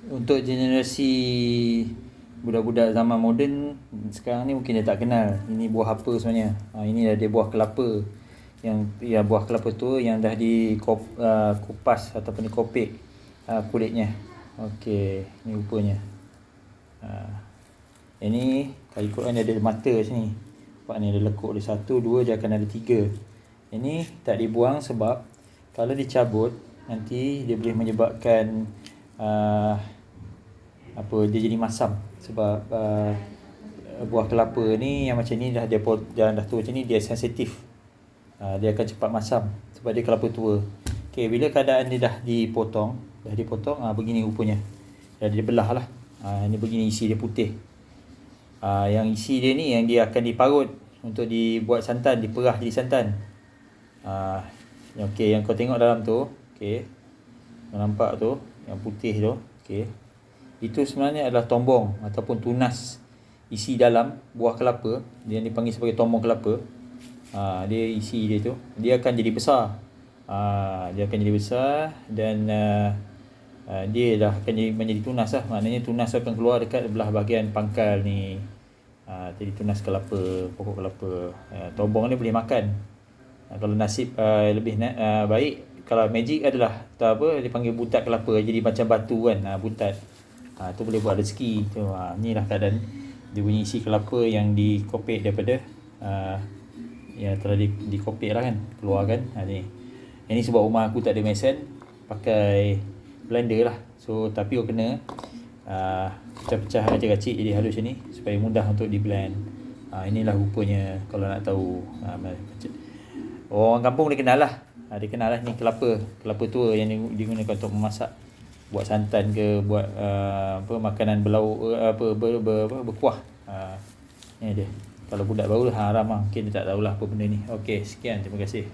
untuk generasi budak-budak zaman moden sekarang ni mungkin dia tak kenal ini buah apa sebenarnya. Ini dia buah kelapa, yang buah kelapa tu yang dah kupas ataupun dikopek kulitnya. Okey, ni rupanya. Ini kalau ikutkan dia ada mata sini. Nampak ni ada lekuk dia 1, 2, dia akan ada 3. Ini tak dibuang sebab kalau dicabut nanti dia boleh menyebabkan dia jadi masam. Sebab buah kelapa ni yang macam ni dah tua macam ni, dia sensitif. Dia akan cepat masam sebab dia kelapa tua. Okey, bila keadaan dia dah dipotong, begini rupanya. Dah dia belah lah. Ini begini isi dia putih. Yang isi dia ni yang dia akan diparut untuk dibuat santan, diperah jadi santan. Okey, yang kau tengok dalam tu, okey. Kau nampak tu, yang putih tu, okey. Itu sebenarnya adalah tombong ataupun tunas isi dalam buah kelapa, dia dipanggil sebagai tombong kelapa. Dia isi dia tu, dia akan jadi besar. Dan dia dah akan menjadi tunas lah. Maknanya tunas akan keluar dekat belah bahagian pangkal ni. Jadi tunas kelapa, pokok kelapa. Tombong ni boleh makan. Kalau nasib lebih baik, kalau magic adalah dipanggil butat kelapa, jadi macam batu kan, butat. Tu boleh buat rezeki tu. Inilah keadaan dia punya isi kelapa yang dikopek daripada yang telah dikopek lah kan, keluarkan. Ni. Ini sebab rumah aku tak ada mesin, pakai blender lah. So tapi kau kena pecah-pecah kacik-kacik jadi halus ni supaya mudah untuk di blend. Inilah rupanya kalau nak tahu. Orang kampung dia kenal lah. Dia kenal lah ni kelapa tua yang digunakan untuk memasak, buat santan ke, buat makanan berlauk, berkuah. Ni dia. Kalau budak baru haram lah, mungkin dia tak tahulah apa benda ni. Okey, sekian, terima kasih.